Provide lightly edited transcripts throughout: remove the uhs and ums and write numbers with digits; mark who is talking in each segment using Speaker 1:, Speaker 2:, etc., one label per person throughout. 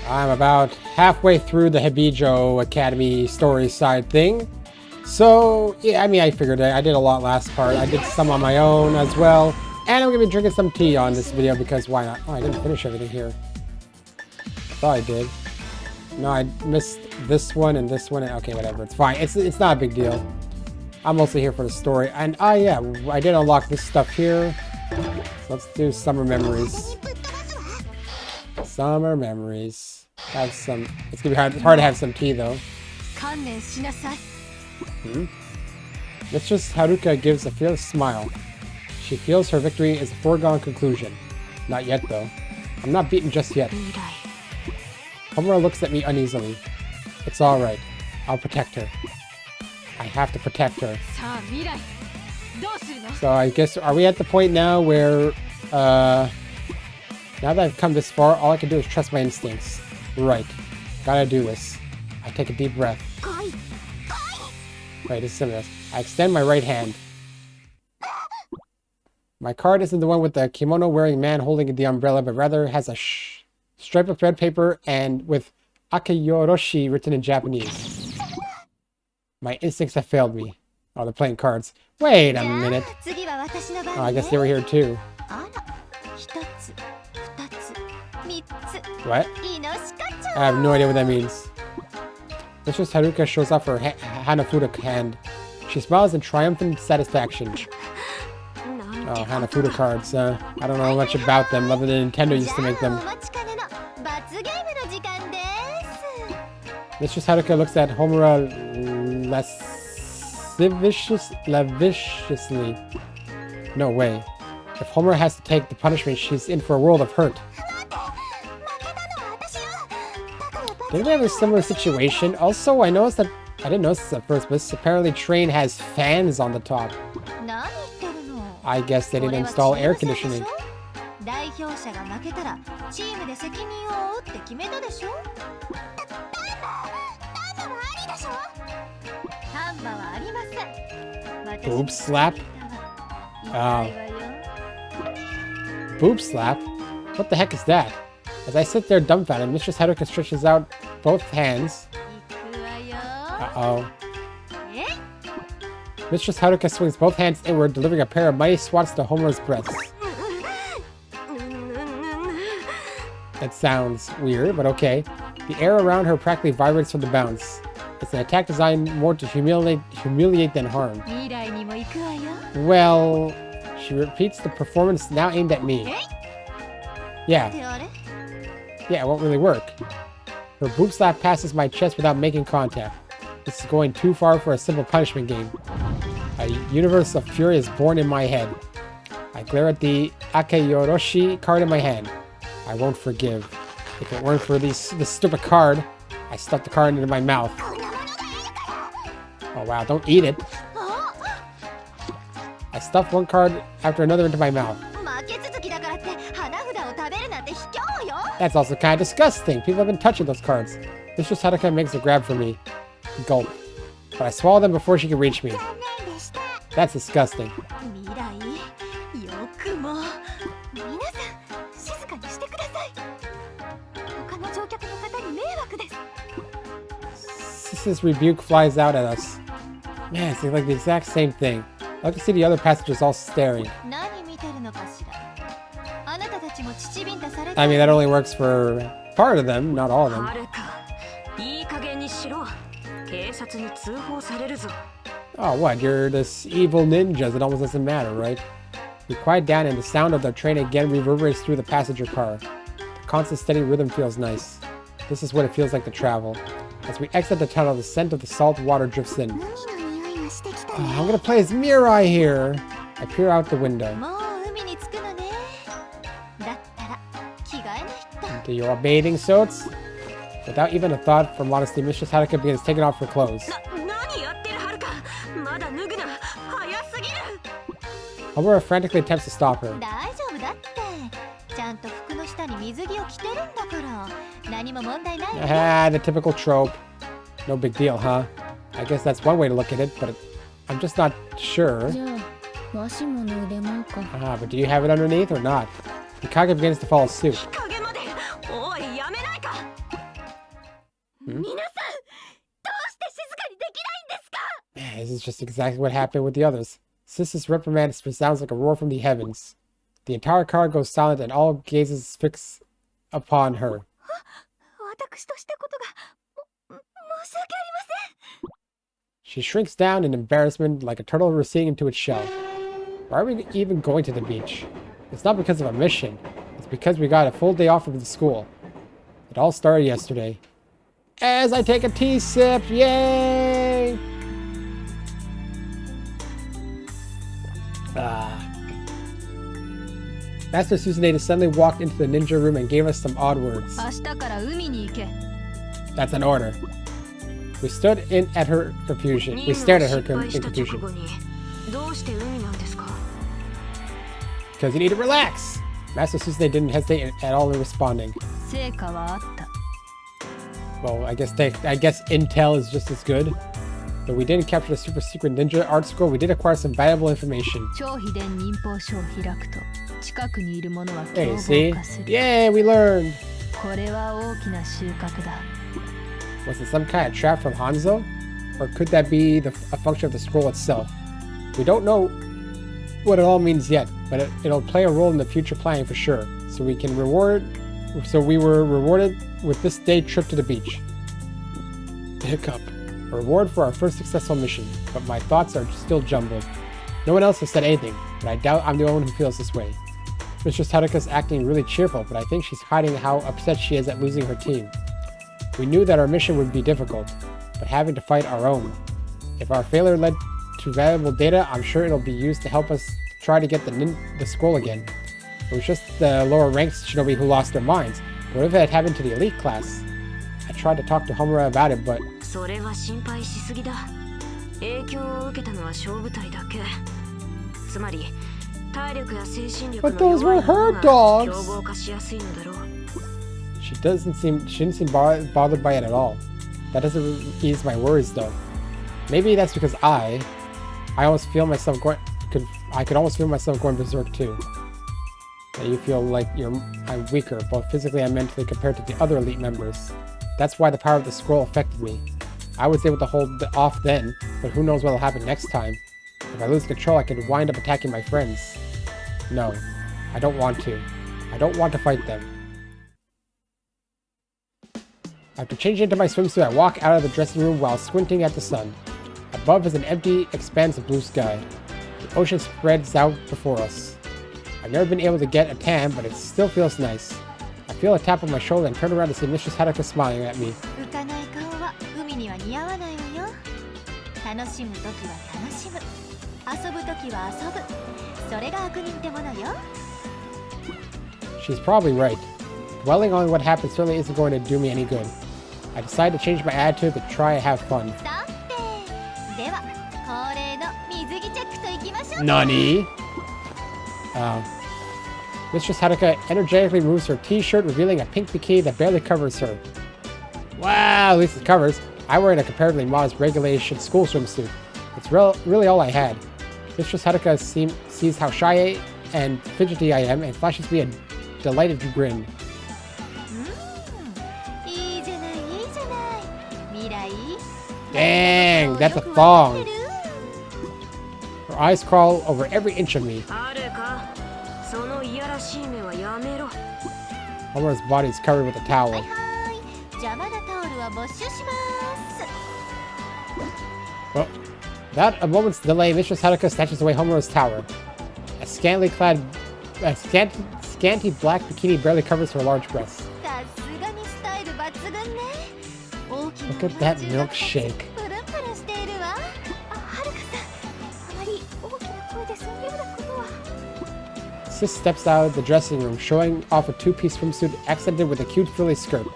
Speaker 1: I'm about halfway through the Hibijo Academy story side thing. So, yeah, I mean, I figured I did a lot last part. I did some on my own as well. And I'm going to be drinking some tea on this video because why not? Oh, I didn't finish everything here. Thought I did. No, I missed this one and this one. Okay, whatever. It's fine. It's not a big deal. I'm mostly here for the story. And, yeah, I did unlock this stuff here. So let's do summer memories. Summer memories. Have some... It's going to be hard to have some tea, though. Mistress Haruka gives a fearless smile. She feels her victory is a foregone conclusion. Not yet, though. I'm not beaten just yet. Homura looks at me uneasily. It's alright. I'll protect her. I have to protect her. So I guess, are we at the point now where, now that I've come this far, all I can do is trust my instincts. Right. Gotta do this. I take a deep breath. Wait, this is similar. I extend my right hand. My card isn't the one with the kimono-wearing man holding the umbrella, but rather has a stripe of thread paper and with Akayoroshi written in Japanese. My instincts have failed me. Oh, they're playing cards. Wait a minute. Oh, I guess they were here too. What? I have no idea what that means. Mistress Haruka shows off her Hanafuda hand. She smiles in triumphant satisfaction. Oh, Hanafuda cards. I don't know much about them, other than Nintendo used to make them. Mistress Haruka looks at Homura lasciviously. No way. If Homura has to take the punishment, she's in for a world of hurt. Didn't we have a similar situation? Also, I noticed that... I didn't notice this at first, but this apparently train has fans on the top. I guess they didn't install air conditioning. Boob slap? Boob slap? What the heck is that? As I sit there dumbfounded, Mistress Haruka stretches out both hands. Uh-oh. Mistress Haruka swings both hands inward, delivering a pair of mighty swats to Homura's breasts. That sounds weird, but okay. The air around her practically vibrates from the bounce. It's an attack designed more to humiliate than harm. Well, she repeats the performance now aimed at me. Yeah, it won't really work. Her boob slap passes my chest without making contact. This is going too far for a simple punishment game. A universe of fury is born in my head. I glare at the Akayoroshi card in my hand. I won't forgive. If it weren't for this stupid card, I stuffed the card into my mouth. Oh wow, don't eat it. I stuffed one card after another into my mouth. That's also kind of disgusting. People have been touching those cards. Mistress Haruka makes a grab for me. Gulp. But I swallow them before she can reach me. That's disgusting. Sis's rebuke flies out at us. Man, it's like the exact same thing. I like to see the other passengers all staring. I mean, that only works for part of them, not all of them. Oh, what? You're this evil ninjas. It almost doesn't matter, right? We quiet down and the sound of the train again reverberates through the passenger car. The constant steady rhythm feels nice. This is what it feels like to travel. As we exit the tunnel, the scent of the salt water drifts in. Oh, I'm gonna play as Mirai here. I peer out the window. Do your bathing suits? Without even a thought for modesty, Mistress Haruka begins taking off her clothes. Homura frantically attempts to stop her. Ah, the typical trope. No big deal, huh? I guess that's one way to look at it, but I'm just not sure. Ah, but do you have it underneath or not? Mikage begins to follow suit. Man, this is just exactly what happened with the others. Sister's reprimand sounds like a roar from the heavens. The entire car goes silent and all gazes fixed upon her. She shrinks down in embarrassment like a turtle receding into its shell. Why are we even going to the beach? It's not because of our mission. It's because we got a full day off from the school. It all started yesterday. As I take a tea sip, yay! Master Susanada suddenly walked into the ninja room and gave us some odd words. That's an order. We stood at her confusion. We stared at her in confusion. Because you need to relax. Master Susanade didn't hesitate at all in responding. Well, I guess intel is just as good. Though we didn't capture the super secret ninja art scroll, we did acquire some valuable information. Hey, see? Yay, we learned! Was it some kind of trap from Hanzo? Or could that be a function of the scroll itself? We don't know what it all means yet, but it'll play a role in the future planning for sure. So we were rewarded with this day trip to the beach. Hiccup. A reward for our first successful mission, but my thoughts are still jumbled. No one else has said anything, but I doubt I'm the only one who feels this way. Mistress Haruka's acting really cheerful, but I think she's hiding how upset she is at losing her team. We knew that our mission would be difficult, but having to fight our own. If our failure led to valuable data, I'm sure it'll be used to help us try to get the scroll again. It was just the lower ranks shinobi who lost their minds, but what if it had happened to the elite class? I tried to talk to Homura about it, but... But those were her dogs! She didn't seem bothered by it at all. That doesn't ease my worries though. Maybe that's because I almost feel myself going... I could almost feel myself going berserk too. That you feel like I'm weaker, both physically and mentally compared to the other elite members. That's why the power of the scroll affected me. I was able to hold it off then, but who knows what'll happen next time. If I lose control, I could wind up attacking my friends. No, I don't want to. I don't want to fight them. After changing into my swimsuit, I walk out of the dressing room while squinting at the sun. Above is an empty expanse of blue sky. The ocean spreads out before us. I've never been able to get a tan, but it still feels nice. I feel a tap on my shoulder and turn around to see Mistress Haruka smiling at me. She's probably right. Dwelling on what happened certainly isn't going to do me any good. I decided to change my attitude to try and have fun. Nani? Mistress Haruka energetically removes her t-shirt, revealing a pink bikini that barely covers her. Wow, at least it covers. I'm wearing a comparatively modest regulation school swimsuit. It's really all I had. Mistress Haruka sees how shy and fidgety I am and flashes me a delighted grin. Dang, that's a thong. Her eyes crawl over every inch of me. Homura's body is covered with a towel. Well, without a moment's delay, Mistress Haruka snatches away Homura's towel. A scanty black bikini barely covers her large breasts. Look at that milkshake. Sis steps out of the dressing room, showing off a two-piece swimsuit accented with a cute frilly skirt.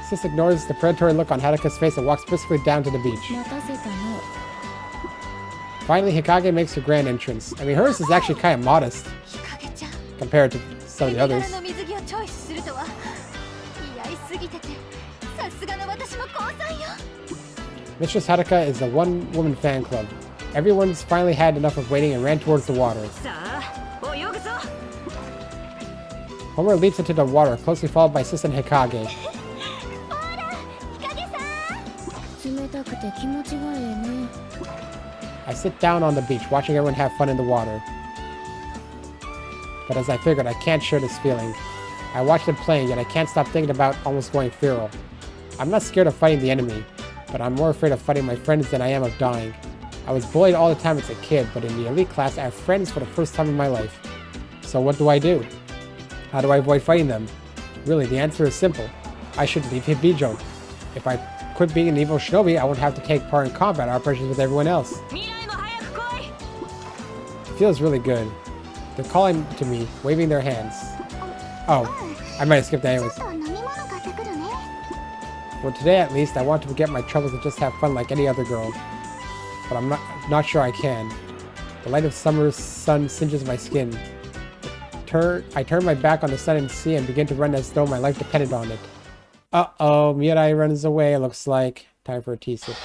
Speaker 1: Sis ignores the predatory look on Haruka's face and walks briskly down to the beach. Finally, Hikage makes her grand entrance. I mean, hers is actually kind of modest compared to some of the others. Mistress Haruka is a one-woman fan club. Everyone's finally had enough of waiting and ran towards the water. Homer leaps into the water, closely followed by Assistant Hikage. I sit down on the beach, watching everyone have fun in the water. But as I figured, I can't share this feeling. I watch them playing, yet I can't stop thinking about almost going feral. I'm not scared of fighting the enemy, but I'm more afraid of fighting my friends than I am of dying. I was bullied all the time as a kid, but in the elite class, I have friends for the first time in my life. So what do? How do I avoid fighting them? Really, the answer is simple. I should leave Hibijo. If I quit being an evil shinobi, I won't have to take part in combat operations with everyone else. It feels really good. They're calling to me, waving their hands. Oh, I might have skipped that anyways. For today at least, I want to forget my troubles and just have fun like any other girl. But I'm not sure I can. The light of summer's sun singes my skin. I turn my back on the sun and sea and begin to run as though my life depended on it. Uh-oh, Mirai runs away, it looks like. Time for a tea sip.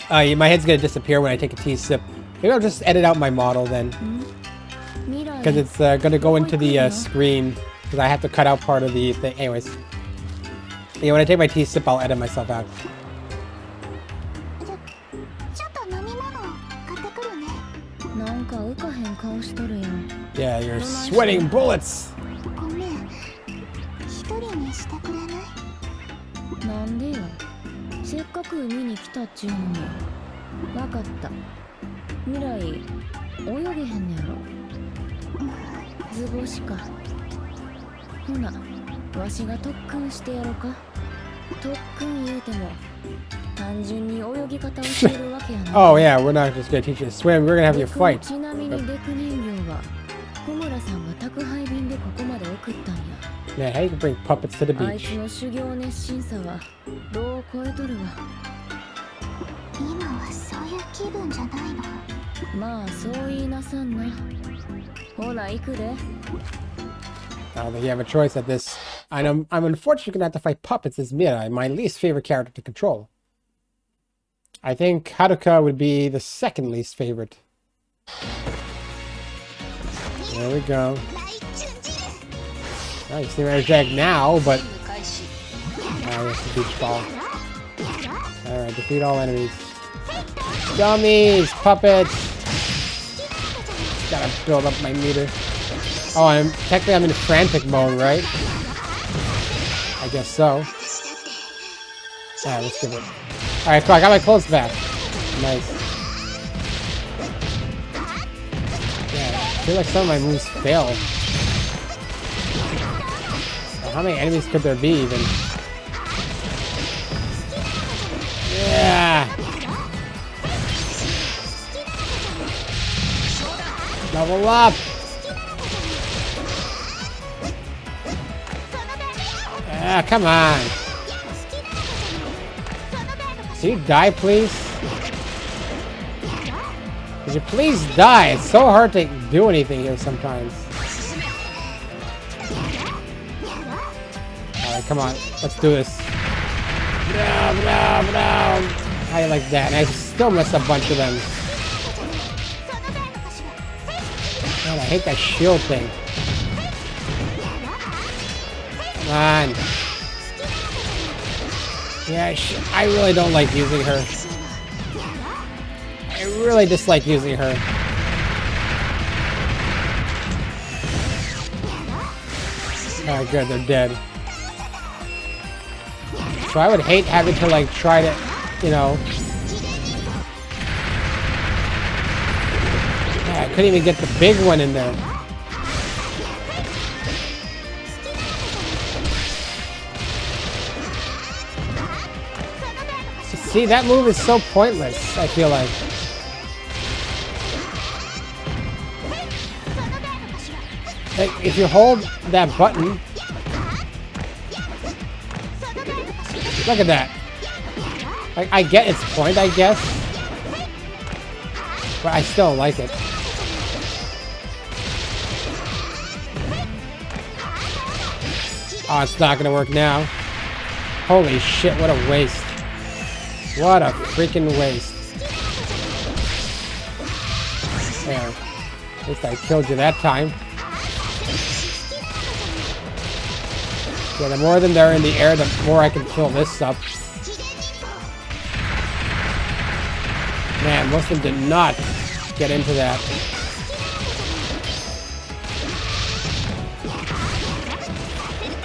Speaker 1: My head's gonna disappear when I take a tea sip. Maybe I'll just edit out my model then. Because it's gonna go into the screen. Because I have to cut out part of the thing. Anyways. Yeah, when I take my tea sip, I'll edit myself out. Yeah, you're sweating bullets! Oh yeah, we're not just gonna teach you to swim, we're gonna have you fight. Man, how you can bring puppets to the beach? I don't think you have a choice at this. I'm unfortunately gonna have to fight puppets as Mirai, my least favorite character to control. I think Haruka would be the second least favorite. There we go. Oh, you see my attack now, but... Oh, it's the beach ball. Alright, defeat all enemies. Dummies! Puppets! Gotta build up my meter. Oh, I'm in frantic mode, right? I guess so. Alright, let's give it. Alright, cool, I got my clothes back. Nice. Yeah, I feel like some of my moves fail. How many enemies could there be even? Yeah! Level up! Ah, come on! Can you die, please? Could you please die? It's so hard to do anything here sometimes. Alright, come on. Let's do this. No. How you like that? And I still missed a bunch of them. Man, I hate that shield thing. Come on. Yeah, I really don't like using her. I really dislike using her. Alright, good, they're dead. So I would hate having to, like, try to, you know... Yeah, I couldn't even get the big one in there. See, that move is so pointless, I feel like. Like, if you hold that button... Look at that. Like, I get its point, I guess. But I still don't like it. Oh, it's not gonna work now. Holy shit, what a waste. What a freaking waste. There. At least I killed you that time. Yeah, the more of them that are in the air, the more I can fill this up. Man, most of them did not get into that.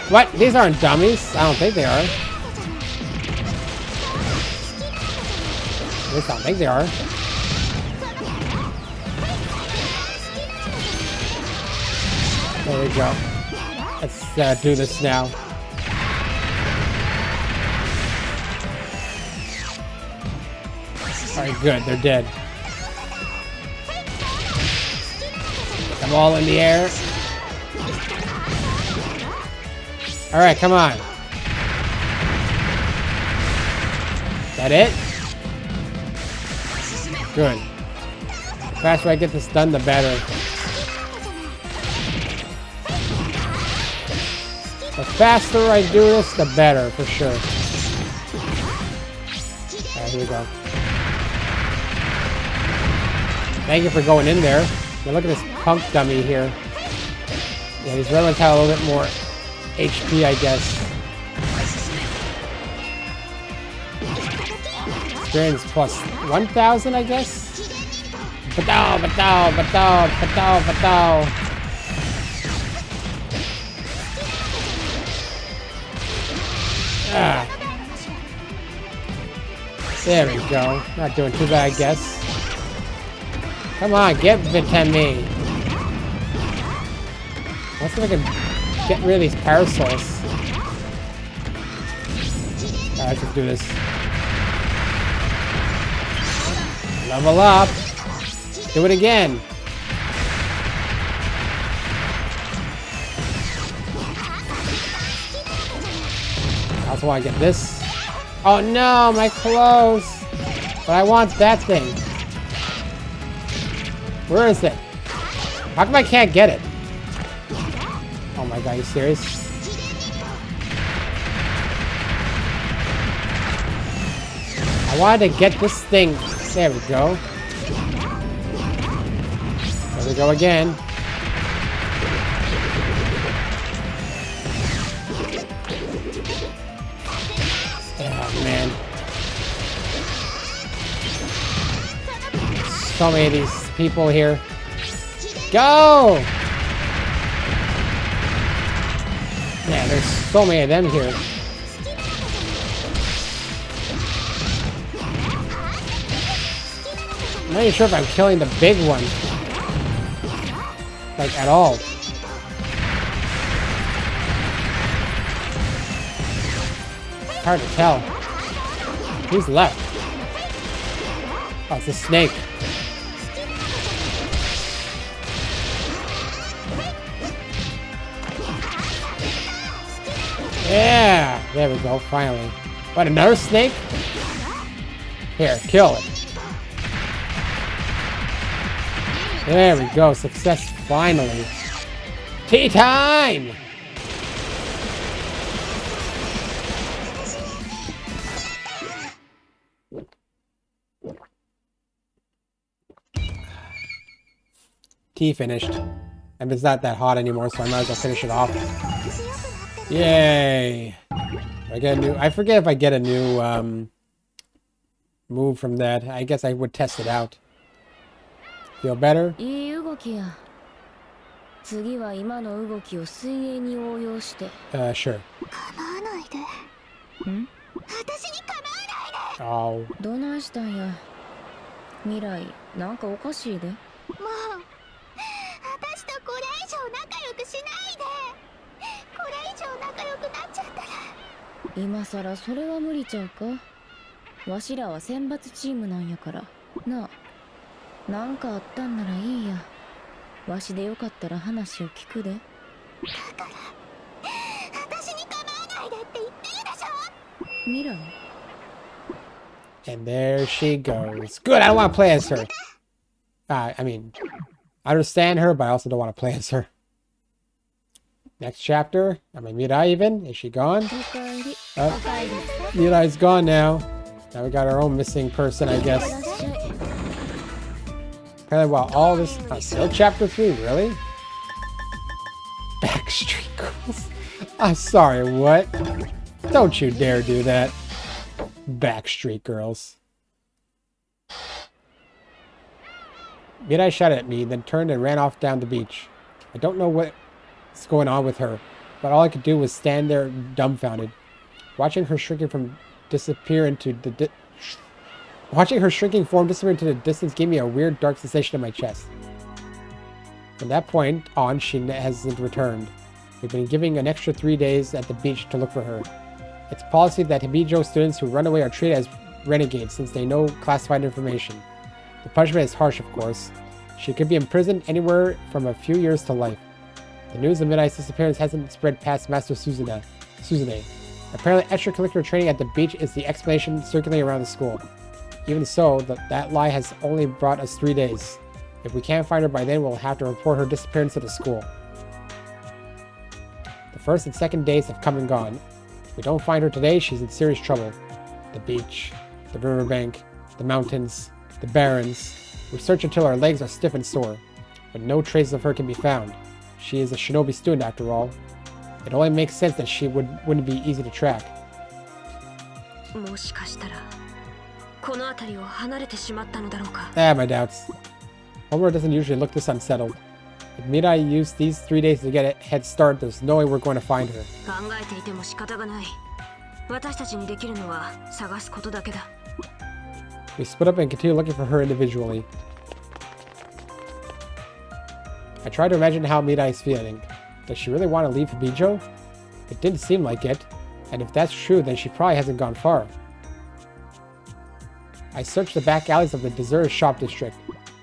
Speaker 1: What? These aren't dummies. I don't think they are. At least I don't think they are. There we go. Let's do this now. Alright, good. They're dead. I'm all in the air. Alright, come on. Is that it? Good. The faster I get this done, the better. The faster I do this, the better, for sure. Alright, here we go. Thank you for going in there. Now look at this punk dummy here. Yeah, these red ones have a little bit more HP, I guess. Experience plus 1,000, I guess? Patow, patow, patow, patow, patow. Ah. There we go. Not doing too bad, I guess. Come on, get Vitamin. Let's see if I can get rid of these parasols. Alright, let's just do this. Level up. Do it again. I also want to get this. Oh no, my clothes. But I want that thing. Where is it? How come I can't get it? Oh my god, are you serious? I wanted to get this thing. There we go. There we go again. Oh man. So many of these people here. Go! Man, there's so many of them here. I'm not even sure if I'm killing the big one. Like, at all. It's hard to tell. Who's left? Oh, it's a snake. Yeah! There we go, finally. What, another snake? Here, kill it. There we go, success finally. Tea time! Tea finished. And it's not that hot anymore, so I might as well finish it off. Yay! I get a new. I forget if I get a new move from that. I guess I would test it out. Feel better? Sure. Oh.
Speaker 2: どないしたんや。未来、なんかおかしいで。もう、私とこれ以上仲良くしないで。これ以上仲良くなっちゃったら。今さらそれは無理ちゃうか。わしらは選抜チームなんやから。なあ、なんかあったんならいいや。わしでよかったら話を聞くで。だから、私に構わないでって言ってるでしょ。未来。
Speaker 1: And there she goes. Good, I don't want to play as her. I mean, I understand her, but I also don't want to play as her. Next chapter. I mean, Mirai even? Is she gone? Mirai's gone now. Now we got our own missing person, I guess. Apparently, while all this... still chapter 3, really? Backstreet Girls. I'm sorry, what? Don't you dare do that. Backstreet Girls. Mirai shouted at me, then turned and ran off down the beach. I don't know what's going on with her, but all I could do was stand there dumbfounded. Watching her shrinking form disappear into the distance gave me a weird dark sensation in my chest. From that point on, she hasn't returned. We've been giving an extra 3 days at the beach to look for her. It's policy that Hibijo students who run away are treated as renegades since they know classified information. The punishment is harsh, of course. She could be imprisoned anywhere from a few years to life. The news of Midnight's disappearance hasn't spread past Master Suzune. Apparently, extracurricular training at the beach is the explanation circulating around the school. Even so, that lie has only brought us 3 days. If we can't find her by then, we'll have to report her disappearance to the school. The first and second days have come and gone. If we don't find her today, she's in serious trouble. The beach, the riverbank, the mountains, the barrens. We search until our legs are stiff and sore, but no traces of her can be found. She is a shinobi student after all. It only makes sense that she wouldn't be easy to track. My doubts. Homer doesn't usually look this unsettled. If Mirai used these 3 days to get a head start, there's no way we're going to find her. We split up and continue looking for her individually. I tried to imagine how Mirai is feeling. Does she really want to leave Hibijo? It didn't seem like it, and if that's true, then she probably hasn't gone far. I searched the back alleys of the deserted shop district.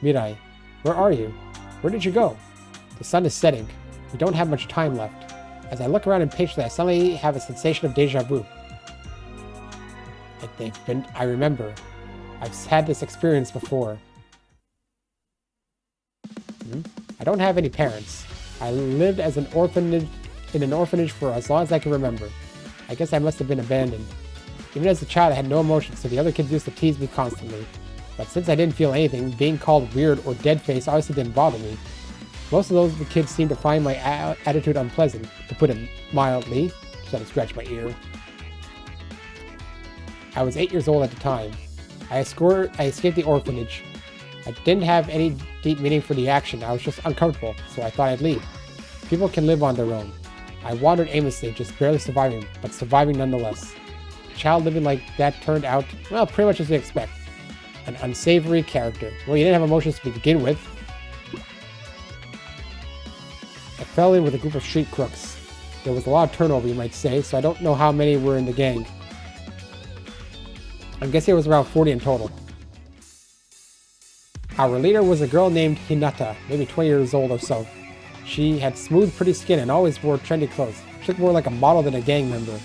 Speaker 1: Mirai, where are you? Where did you go? The sun is setting. We don't have much time left. As I look around impatiently, I suddenly have a sensation of deja vu. I remember. I've had this experience before. I don't have any parents. I lived as in an orphanage for as long as I can remember. I guess I must have been abandoned. Even as a child, I had no emotions, so the other kids used to tease me constantly. But since I didn't feel anything, being called weird or dead-faced obviously didn't bother me. Most of the kids seemed to find my attitude unpleasant, to put it mildly. Just had to scratch my ear. I was 8 years old at the time. I escaped the orphanage. I didn't have any deep meaning for the action. I was just uncomfortable, so I thought I'd leave. People can live on their own. I wandered aimlessly, just barely surviving, but surviving nonetheless. A child living like that turned out, well, pretty much as you expect. An unsavory character. Well, you didn't have emotions to begin with. I fell in with a group of street crooks. There was a lot of turnover, you might say, so I don't know how many were in the gang. I'm guessing it was around 40 in total. Our leader was a girl named Hinata, maybe 20 years old or so. She had smooth, pretty skin and always wore trendy clothes. She looked more like a model than a gang member.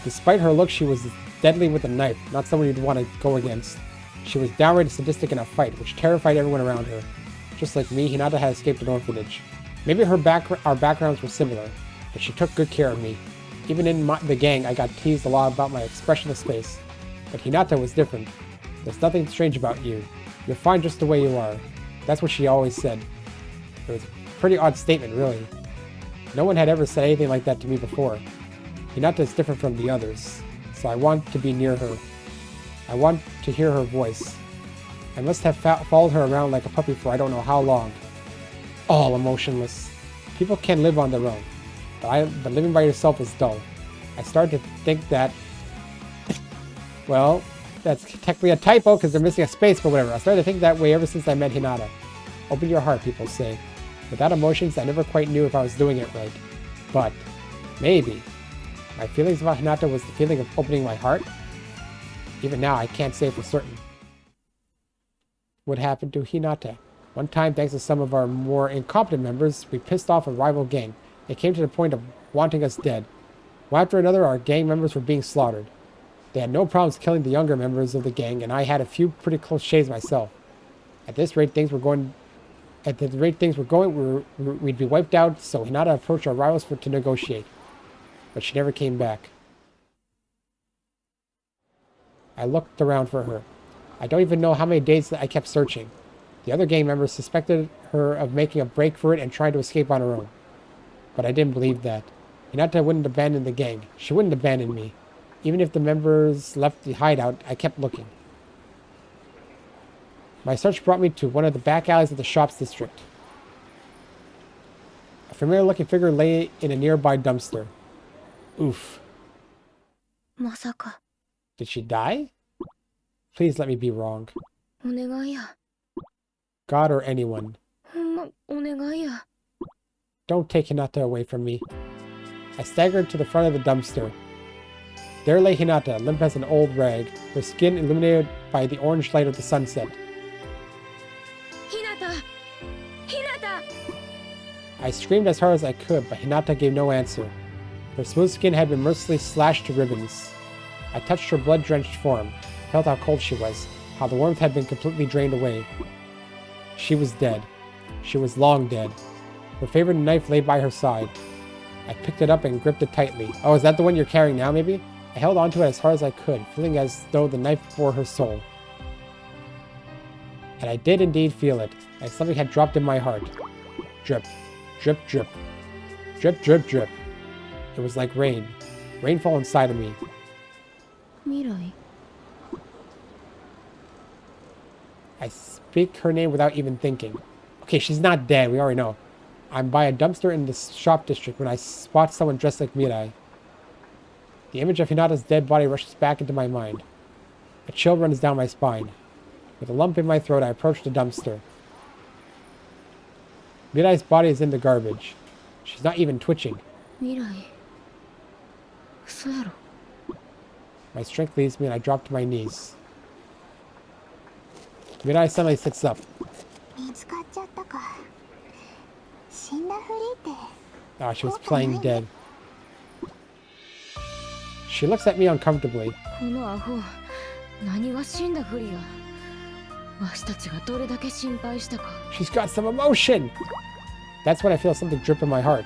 Speaker 1: Despite her look, she was deadly with a knife, not someone you'd want to go against. She was downright sadistic in a fight, which terrified everyone around her. Just like me, Hinata had escaped an orphanage. Maybe our backgrounds were similar, but she took good care of me. Even in the gang, I got teased a lot about my expressionless face. But Hinata was different. There's nothing strange about you. You're fine just the way you are. That's what she always said. It was a pretty odd statement, really. No one had ever said anything like that to me before. Hinata is different from the others, so I want to be near her. I want to hear her voice. I must have followed her around like a puppy for I don't know how long. All emotionless. People can live on their own, but living by yourself is dull. I started to think that... Well, that's technically a typo because they're missing a space, but whatever. I started to think that way ever since I met Hinata. Open your heart, people say. Without emotions, I never quite knew if I was doing it right. But, maybe. My feelings about Hinata was the feeling of opening my heart. Even now, I can't say for certain. What happened to Hinata? One time, thanks to some of our more incompetent members, we pissed off a rival gang. It came to the point of wanting us dead. One after another, our gang members were being slaughtered. They had no problems killing the younger members of the gang, and I had a few pretty close shaves myself. At the rate things were going, we'd be wiped out, so Hinata approached our rivals to negotiate. But she never came back. I looked around for her. I don't even know how many days I kept searching. The other gang members suspected her of making a break for it and trying to escape on her own. But I didn't believe that. Hinata wouldn't abandon the gang. She wouldn't abandon me. Even if the members left the hideout, I kept looking. My search brought me to one of the back alleys of the shops district. A familiar-looking figure lay in a nearby dumpster. Oof.
Speaker 2: まさか
Speaker 1: Did she die? Please let me be wrong.
Speaker 2: お願いや
Speaker 1: God or anyone.
Speaker 2: ほんまお願いや
Speaker 1: Don't take Hinata away from me. I staggered to the front of the dumpster. There lay Hinata, limp as an old rag, her skin illuminated by the orange light of the sunset.
Speaker 2: ひなたひなた
Speaker 1: I screamed as hard as I could, but Hinata gave no answer. Her smooth skin had been mercilessly slashed to ribbons. I touched her blood-drenched form, felt how cold she was, how the warmth had been completely drained away. She was dead. She was long dead. Her favorite knife lay by her side. I picked it up and gripped it tightly. Oh, is that the one you're carrying now, maybe? I held onto it as hard as I could, feeling as though the knife bore her soul. And I did indeed feel it, as something had dropped in my heart. Drip, drip, drip. Drip, drip, drip. It was like rain. Rainfall inside of me.
Speaker 2: Mirai
Speaker 1: I speak her name without even thinking. Okay, she's not dead, we already know. I'm by a dumpster in the shop district when I spot someone dressed like Mirai. The image of Hinata's dead body rushes back into my mind. A chill runs down my spine. With a lump in my throat, I approach the dumpster. Mirai's body is in the garbage. She's not even twitching.
Speaker 2: 未来嘘やろ
Speaker 1: My strength leaves me and I drop to my knees. Mirai suddenly sits up.
Speaker 3: 見つかっちゃったか。死んだふりって
Speaker 1: Ah, she was playing dead. She looks at me uncomfortably.
Speaker 2: このアホ何が死んだふりやわしたちがどれだけ心配したか
Speaker 1: She's got some emotion! That's when I feel something drip in my heart.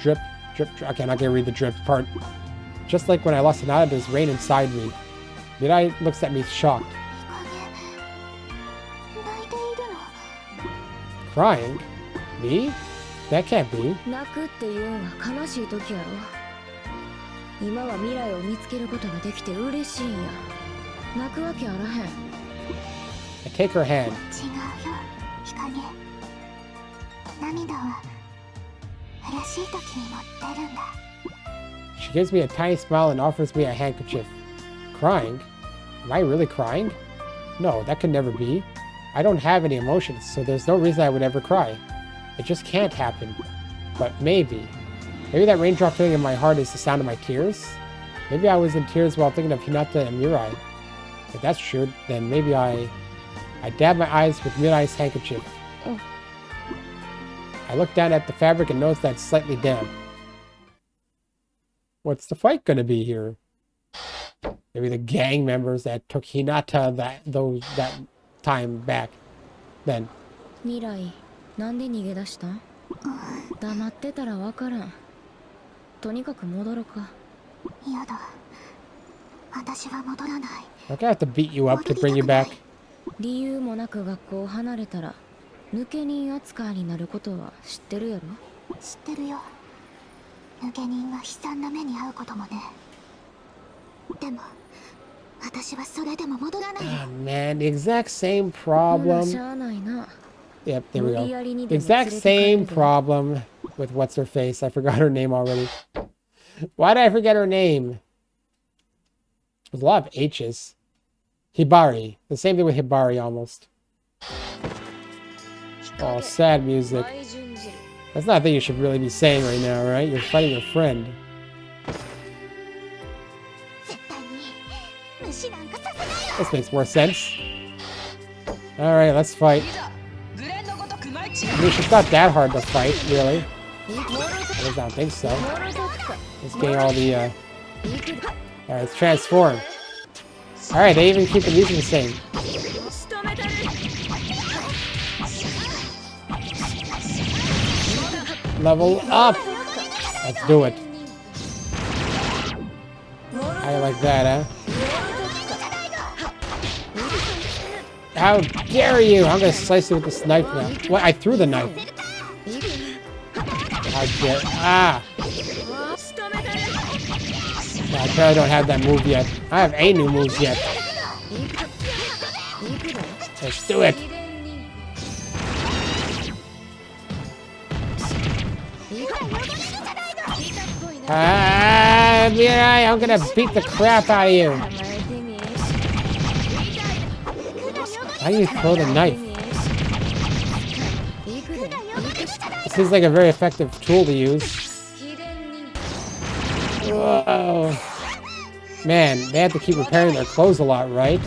Speaker 1: Drip, drip, drip. Okay, I'm not gonna read the drip part. Just like when I lost Hinata, there's rain inside me. Mirai looks at me shocked.
Speaker 3: いい加減泣いているの
Speaker 1: Crying? Me? That can't be.
Speaker 2: 泣くっていうんは悲しい時やろ今は未来を見つけることができて嬉しいんや泣くわけあらへん
Speaker 1: I take her hand.
Speaker 3: 違うよ日陰涙は嬉しい時にも出るんだ
Speaker 1: She gives me a tiny smile and offers me a handkerchief. Crying? Am I really crying? No, that could never be. I don't have any emotions, so there's no reason I would ever cry. It just can't happen. But maybe. Maybe that raindrop feeling in my heart is the sound of my tears? Maybe I was in tears while thinking of Hinata and Mirai. If that's true, then maybe I dab my eyes with Mirai's handkerchief.
Speaker 2: Oh.
Speaker 1: I look down at the fabric and notice that it's slightly damp. What's the fight gonna be here? Maybe the gang members that took Hinata that time back then.
Speaker 2: 未来なんで逃げ出したん黙ってたらわからんとにかく戻ろうか
Speaker 3: 嫌だ私は戻らない
Speaker 1: I'm gonna have to beat you up to bring you back.
Speaker 2: 理由もなく学校を離れたら抜け人扱いになることは知ってるやろ
Speaker 3: 知ってるよ抜け人が悲惨な目に遭うこともねでも私はそれでも戻らないよ
Speaker 1: Oh man, the exact same
Speaker 2: ほなし
Speaker 1: problem.
Speaker 2: ゃあないな
Speaker 1: Yep, there we
Speaker 2: 無理
Speaker 1: go.
Speaker 2: やりに
Speaker 1: The
Speaker 2: でも連
Speaker 1: exact
Speaker 2: れて帰
Speaker 1: same
Speaker 2: るで
Speaker 1: problem with what's her face. I forgot her name already. Why did I forget her name? There's a lot of H's. Hibari. The same thing with Hibari almost. Oh, sad music. That's not a thing you should really be saying right now, right? You're fighting your friend.
Speaker 3: 絶対に無視なんかさせないよ
Speaker 1: This makes more sense. Alright, let's fight. I mean, she's not that hard to fight, really. At least I don't think so. Let's get all the, Alright, let's transform. Alright, they even keep the music the same. Level up! Let's do it. I like that, huh? How dare you! I'm gonna slice you with this knife now. What? I threw the knife. How dare... Ah! No, I apparently don't have that move yet. I have a new moves yet. Let's do it. Ah, Mirai, I'm gonna beat the crap out of you. Why do you throw the knife? This seems like a very effective tool to use. Whoa. Man, they have to keep repairing their clothes a lot, right?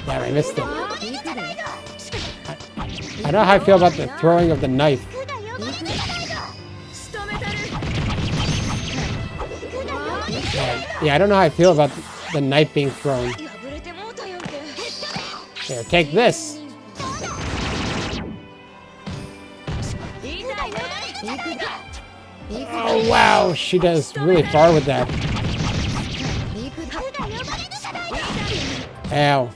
Speaker 1: Damn, I missed it. I don't know how I feel about the throwing of the knife. Yeah, I don't know how I feel about the knife being thrown. Here, take this. Oh, wow. She does really far with that. Ow.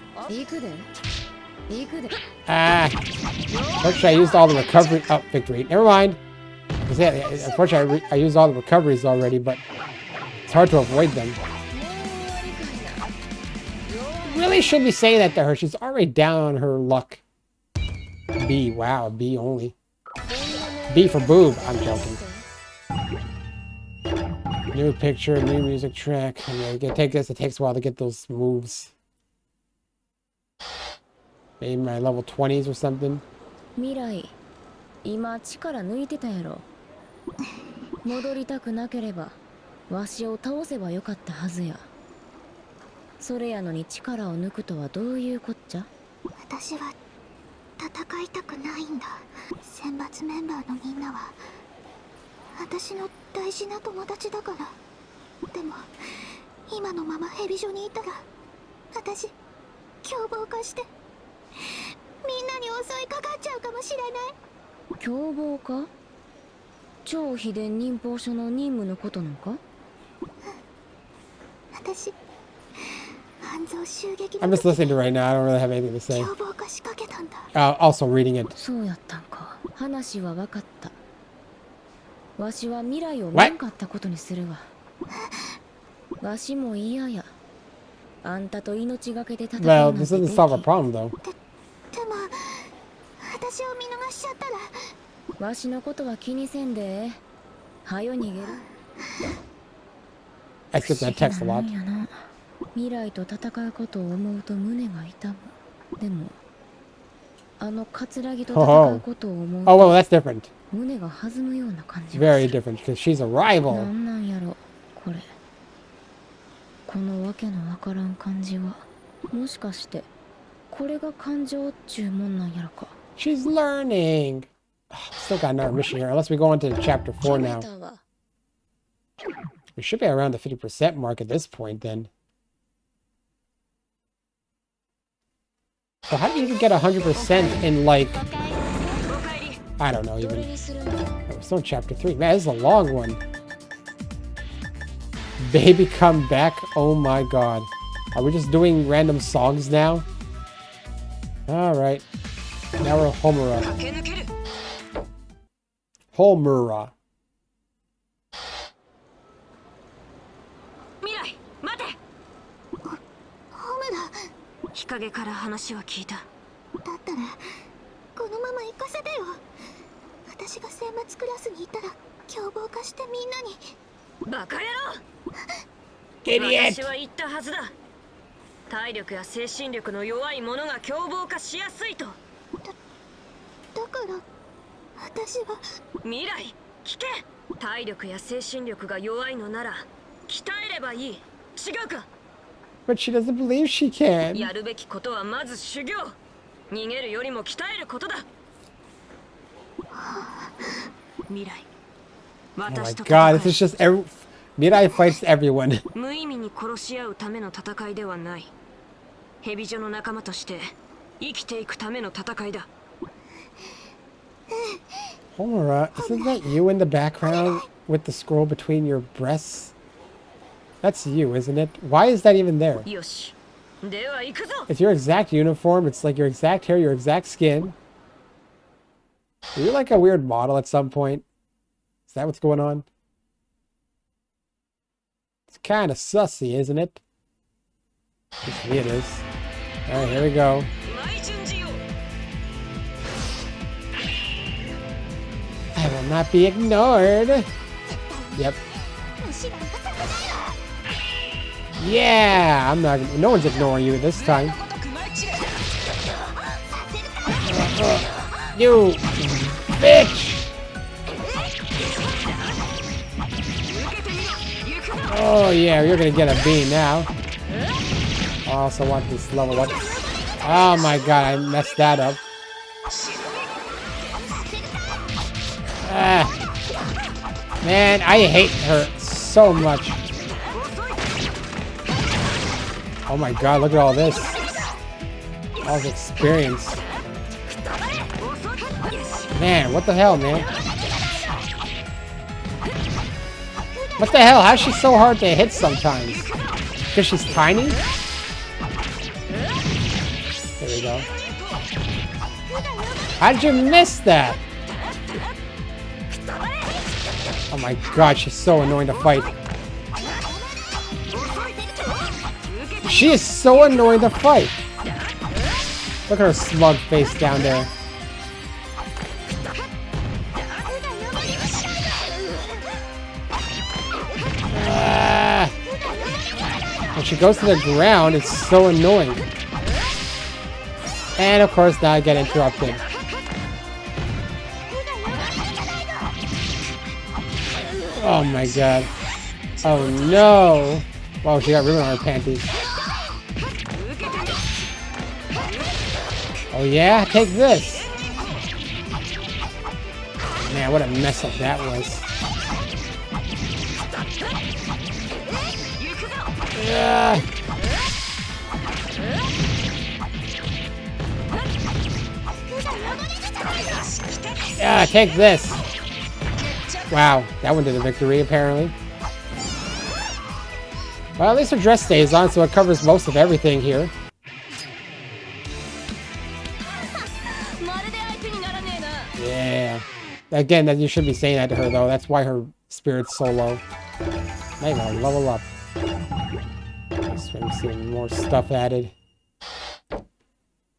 Speaker 1: Ah. Unfortunately, I used all the recovery. Oh, victory. Never mind. Unfortunately, I used all the recoveries already, but it's hard to avoid them. Really should be saying that to her. She's already down on her luck. B. Wow, B only. B for boob. I'm joking. New picture, new music track. I'm gonna take this. It takes a while to get those moves. Maybe my level 20s or something.
Speaker 2: Mirai, 今力抜いてたやろ。戻りたくなければ、わしを倒せばよかったはずや。それやのに力を抜くとはどういうこっちゃ？
Speaker 3: 私は戦いたくないんだ。選抜メンバーのみんなは私の大事な友達だから。でも今のままヘビ所にいたら私凶暴化してみんなに襲いかかっちゃうかもしれない。
Speaker 2: 凶暴化？超秘伝忍法書の任務のことのか？
Speaker 3: 私Hanzo襲撃
Speaker 1: I'm just listening to it right now. I don't really have anything to say.
Speaker 3: 凶暴化仕掛けたんだ。
Speaker 1: Also reading it.
Speaker 2: そうやったんか。話は分かった。わしは未来を見んかったことにするわ。わしも嫌や。あんたと命がけで戦うなん
Speaker 1: Well,
Speaker 2: て
Speaker 1: this doesn't solve a problem, though.
Speaker 3: でも私を見逃しちゃったら。
Speaker 2: わしのことは気にせんで。はよ逃げる。
Speaker 1: I skip that text a lot.
Speaker 2: 未来と戦うことを思うと胸が痛む。でもあのカツラギと戦うことを思うと
Speaker 1: Oh, well, that's different.
Speaker 2: 胸が弾むような感じ
Speaker 1: Very different, because she's a
Speaker 2: な
Speaker 1: rival.
Speaker 2: んなんやろこれ。このわけのわからん感じはもしかしてこれが感情っちゅうもんなんやろか。
Speaker 1: She's learning. Still got another mission here, unless we go into chapter 4 now. We should be around the 50% mark at this point, then. So how do you even get 100% in, like... I don't know, even. We're still in chapter 3. Man, this is a long one. Baby come back? Oh my god. Are we just doing random songs now? Alright. Now we're Homura. Homura.
Speaker 4: Mirai, 待て。
Speaker 3: ホムラ。
Speaker 4: 日陰から話は聞いた。
Speaker 3: だったらこのまま行かせてよ。私が選抜クラスにいたら凶暴化してみんなに。
Speaker 4: バカ野郎。
Speaker 1: Idiot!
Speaker 4: 私は言ったはずだ。体力や精神力の弱い者が凶暴化しやすいと。
Speaker 3: だから私は。
Speaker 4: 未来、聞け。体力や精神力が弱いのなら鍛えればいい。違うか。
Speaker 1: But she doesn't believe she can.
Speaker 4: やるべきことはまず修行。逃げるよりも鍛えることだ。未来。
Speaker 1: Oh my god, this is just Mirai fights everyone.
Speaker 4: 無意味に殺し合うための戦いではない。蛇女の仲間として生きていくための戦いだ。
Speaker 1: Homura, isn't that you in the background with the scroll between your breasts? That's you, isn't it? Why is that even there?
Speaker 4: よし、では行くぞ。
Speaker 1: It's your exact uniform. It's like your exact hair, your exact skin. Are you like a weird model at some point? Is that what's going on? It's kind of sussy, isn't it? Just me it is. Alright, here we go. I will not be ignored. Yep. Yeah, I'm not. No one's ignoring you this time. You bitch! Oh yeah, you're gonna get a B now. I also want this level up. Oh my god, I messed that up. Man, I hate her so much. Oh my god, look at all this. All this experience. Man, what the hell, man? What the hell? How's she so hard to hit sometimes? Because she's tiny? There we go. How did you miss that? Oh my god, she's so annoying to fight. She is so annoying to fight. Look at her smug face down there. When she goes to the ground, it's so annoying. And of course, now I get interrupted. Oh my god. Oh no. Wow, she got ribbon on her panties. Oh yeah? Take this. Man, what a mess up that was. Yeah. Yeah, take this. Wow, that one did a victory, apparently. Well, at least her dress stays on, so it covers most of everything here. Yeah. Again, that you should be saying that to her, though. That's why her spirit's so low. Maybe I'll level up. Just want to see more stuff added. But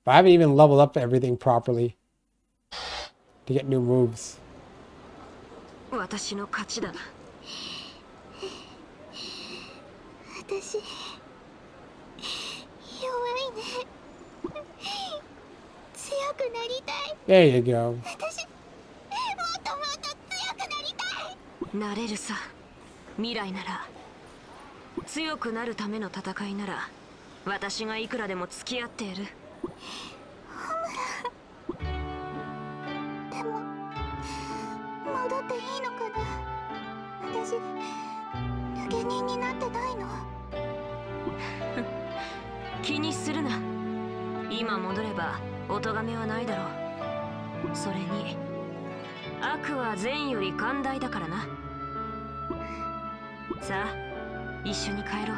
Speaker 1: I haven't even leveled up everything properly to get new moves.
Speaker 4: 私の勝ちだな。
Speaker 3: 私弱いね。強くなりたい。
Speaker 1: There you go.
Speaker 3: 私もっともっと強くなりたい。
Speaker 4: なれるさ。未来なら。強くなるための戦いなら、私がいくらでも付き合っている。
Speaker 3: でも戻っていいのかな。私抜け人になってないの。
Speaker 4: 気にするな。今戻ればお咎めはないだろう。それに悪は善より寛大だからな。さあ。 一緒に帰ろう。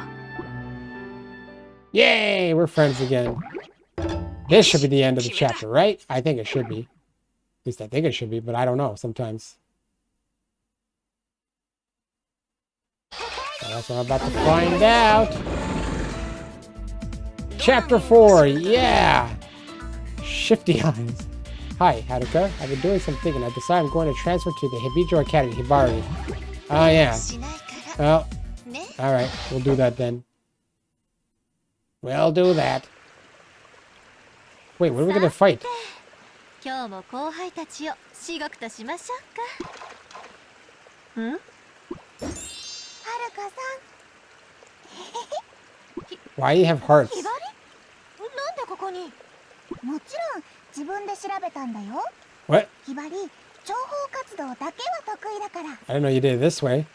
Speaker 1: Yay! We're friends again. This should be the end of the chapter, right? I think it should be. At least I think it should be, but I don't know sometimes. So that's what I'm about to find out. Chapter 4, yeah! Shifty eyes. Hi, Haruka. I've been doing some thinking. I decided I'm going to transfer to the Hibijo Academy, Hibari. Oh, yeah. Well... Alright, we'll do that then. We'll do that. Wait, what are we gonna fight?
Speaker 3: 今日も後輩たちを至極としましょうか。ん？はるかさん。
Speaker 1: Why do you have hearts?
Speaker 3: ひばり？なんでここに？もちろん自分で調べたんだよ。
Speaker 1: What?
Speaker 3: ひばり、情報活動だけは得意だから。
Speaker 1: I didn't know you did it this way.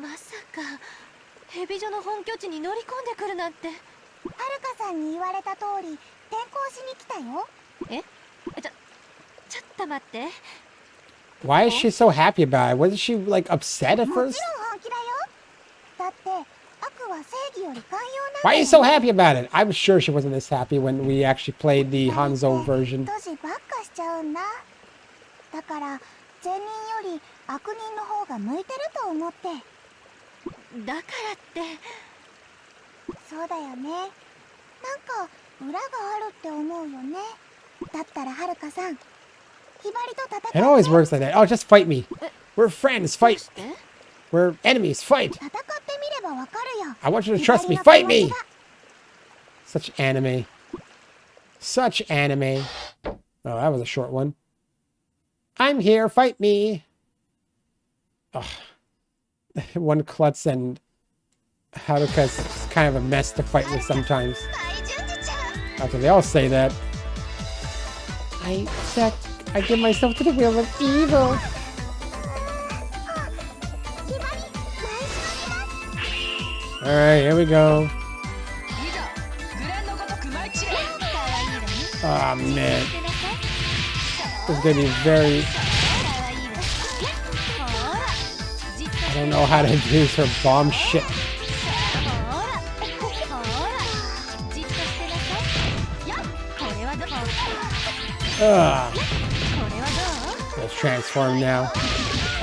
Speaker 3: まさかヘビ女の本拠地に乗り込んでくるなんて。はるかさんに言われた通り転校しに来たよ。え？ちょっと待って。
Speaker 1: Why is she so happy about it? Wasn't she like upset at
Speaker 3: も
Speaker 1: first?
Speaker 3: ちろん本気だよ。だって悪は正義より寛容
Speaker 1: Why are you so happy about it? I'm sure she wasn't this happy when we actually played the Hanzo version.
Speaker 3: ドジばっかしちゃうんだ。だから善人より悪人の方が向いてると思って。
Speaker 2: だからって。
Speaker 3: そうだよね。なんか裏があるって思うよね。だったらはるかさん、ひばりと戦って。
Speaker 1: It always works like that. Oh, just fight me. We're friends. Fight. We're enemies. Fight.
Speaker 3: 戦ってみればわかるよ。
Speaker 1: I want you to trust me. Fight me. Such anime. Such anime. Oh, that was a short one. I'm here. Fight me. Ugh. One klutz and Haruka's kind of a mess to fight with sometimes. After they all say that. I give myself to the will of evil. Alright, here we go. Oh man. This is gonna be very... I don't know how to use her bomb shit. Ugh. Let's transform now.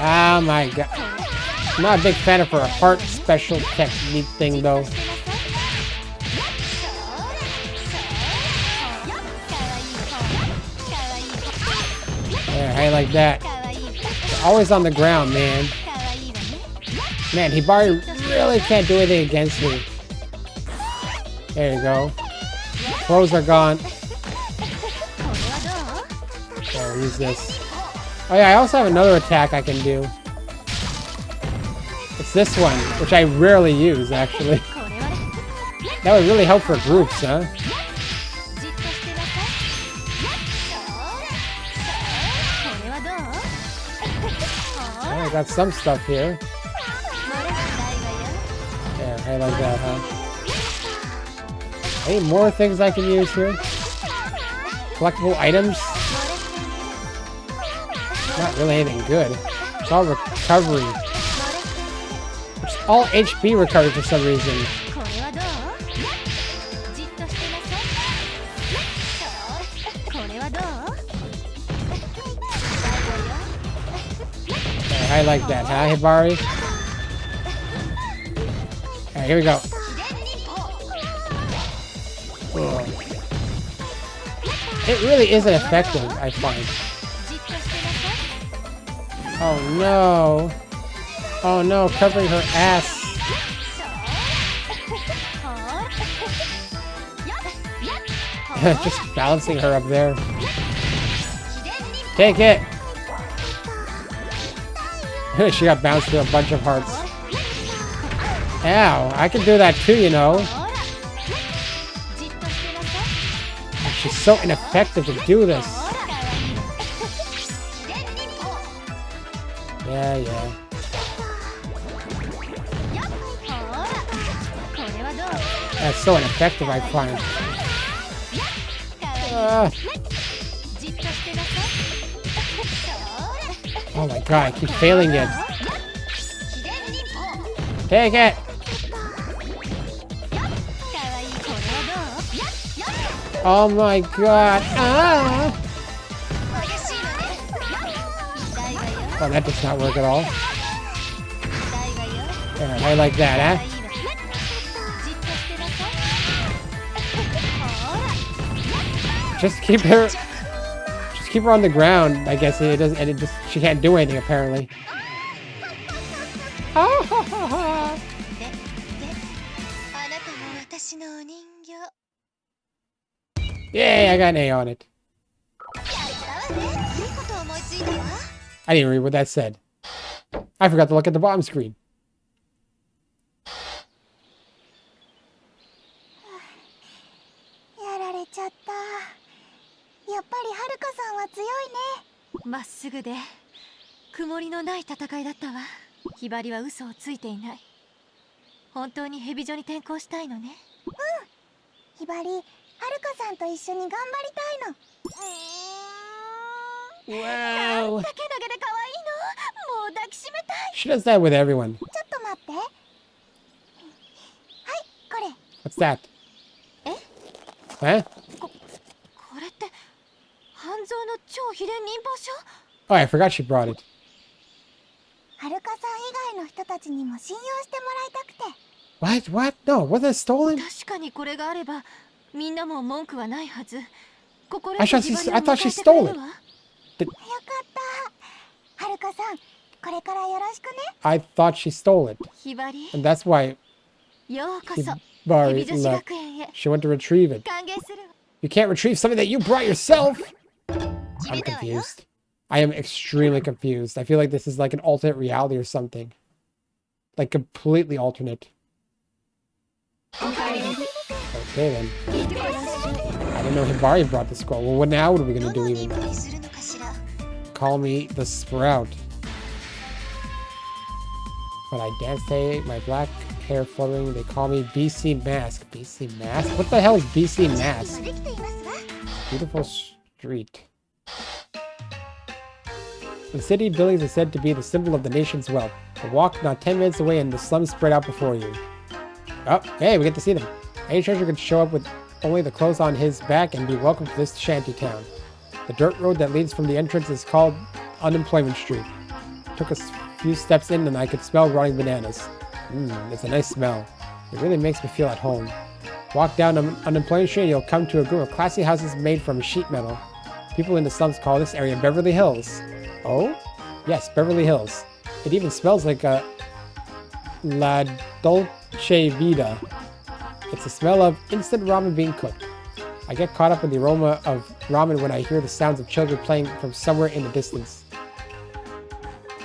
Speaker 1: Oh my god. I'm not a big fan of her heart special technique thing though. Yeah, how you like that? They're always on the ground, man. Man, Hibari really can't do anything against me. There you go. Clothes are gone. There, use this. Oh yeah, I also have another attack I can do. It's this one, which I rarely use, actually. That would really help for groups, huh? Oh, I got some stuff here. Yeah, I like that, huh? Any more things I can use here? Collectible items? Not really anything good. It's all recovery. It's all HP recovery for some reason. I like that, huh, Hibari? Alright, here we go. Ugh. It really isn't effective, I find. Oh no. Oh no, covering her ass. Just balancing her up there. Take it! She got bounced to a bunch of hearts. Ow, I can do that too, you know. She's so ineffective to do this. Yeah, yeah. That's so ineffective, I find. Oh my god, I keep failing it. Take it! Oh my god. Ah! Oh, that does not work at all. Yeah, I like that, huh? Just keep her on the ground. I guess it doesn't, and it just, she can't do anything apparently. Oh, yay, I got an A on it. I didn't read what that said. I forgot to look at the bottom screen. Wow. She does that with everyone. What's that?
Speaker 2: え
Speaker 1: Huh?
Speaker 2: これって半蔵の超秘伝忍法書
Speaker 1: Oh, I forgot she brought it.
Speaker 3: はるかさん以外の人たちにも信用してもらいたくて。
Speaker 1: What? What? No, wasn't it stolen?
Speaker 2: 確かにこれがあればみんなも文句はないはず。心
Speaker 1: I
Speaker 2: 得
Speaker 1: thought
Speaker 2: て
Speaker 1: she,
Speaker 2: 自
Speaker 1: I
Speaker 2: 腹を
Speaker 1: thought she
Speaker 2: 迎えてくれ
Speaker 1: stole
Speaker 2: る
Speaker 1: it.
Speaker 2: わ。
Speaker 3: よかった。はるかさん、これからよろしくね。
Speaker 1: I thought she stole it.
Speaker 2: ひばり、
Speaker 1: And that's why
Speaker 2: ようこそヘ
Speaker 1: Bari
Speaker 2: ビ女子
Speaker 1: left.
Speaker 2: 学園へ
Speaker 1: She went to retrieve it.
Speaker 2: 歓迎するわ。
Speaker 1: You can't retrieve something that you brought yourself!
Speaker 3: 決
Speaker 1: I'm
Speaker 3: めたわよ。
Speaker 1: confused. I am extremely confused. I feel like this is like an alternate reality or something. Like completely alternate. Okay then. I didn't know Hibari brought the scroll. Well, what now? What are we
Speaker 3: ど
Speaker 1: gonna
Speaker 3: の
Speaker 1: do
Speaker 3: 任
Speaker 1: even?
Speaker 3: 務にするのかしら。
Speaker 1: Call me the Sprout. When I dance, my black hair fluttering, they call me BC Mask. BC Mask? What the hell is BC
Speaker 3: 準備
Speaker 1: Mask?
Speaker 3: はできていますわ。
Speaker 1: Beautiful street. The city buildings are said to be the symbol of the nation's wealth. A walk not 10 minutes away and the slums spread out before you. Oh, hey, we get to see them. Any treasure could show up with only the clothes on his back and be welcome to this shanty town. The dirt road that leads from the entrance is called Unemployment Street. Took a few steps in and I could smell rotting bananas. It's a nice smell. It really makes me feel at home. Walk down Unemployment Street and you'll come to a group of classy houses made from sheet metal. People in the slums call this area Beverly Hills. Oh? Yes, Beverly Hills. It even smells like a La Dolce Vita. It's the smell of instant ramen being cooked. I get caught up in the aroma of ramen when I hear the sounds of children playing from somewhere in the distance.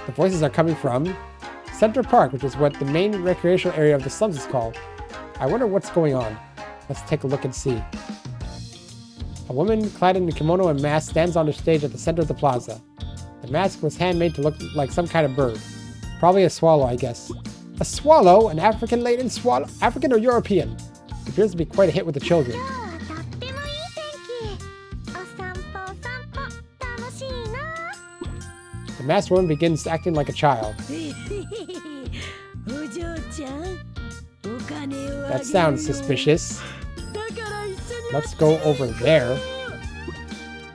Speaker 1: The voices are coming from Central Park, which is what the main recreational area of the slums is called. I wonder what's going on. Let's take a look and see. A woman clad in a kimono and mask stands on the stage at the center of the plaza. The mask was handmade to look like some kind of bird. Probably a swallow, I guess. A swallow? An African-laden swallow? African or European? It appears to be quite a hit with the children.
Speaker 3: 今日はとってもいい天気。お散歩お散歩楽しいな。
Speaker 1: The masked woman begins acting like a child. That sounds suspicious. Let's go over there.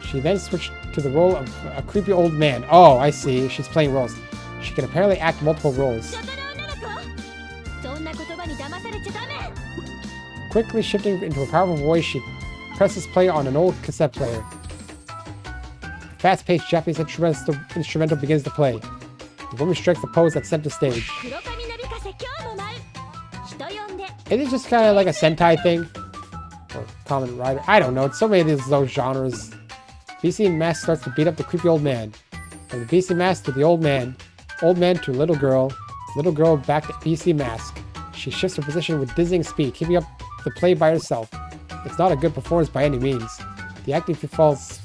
Speaker 1: She then switched to the role of a creepy old man. Oh, I see. She's playing roles. She can apparently act multiple roles. Quickly shifting into a powerful voice, she presses play on an old cassette player. A fast-paced Japanese instrumental begins to play. The woman strikes the pose at center stage. Is it just kind of like a Sentai thing? Or Kamen Rider? I don't know. It's so many of those genres. BC Mask starts to beat up the creepy old man. From the BC Mask to the old man to little girl back to BC Mask. She shifts her position with dizzying speed, keeping up the play by herself. It's not a good performance by any means. The acting falls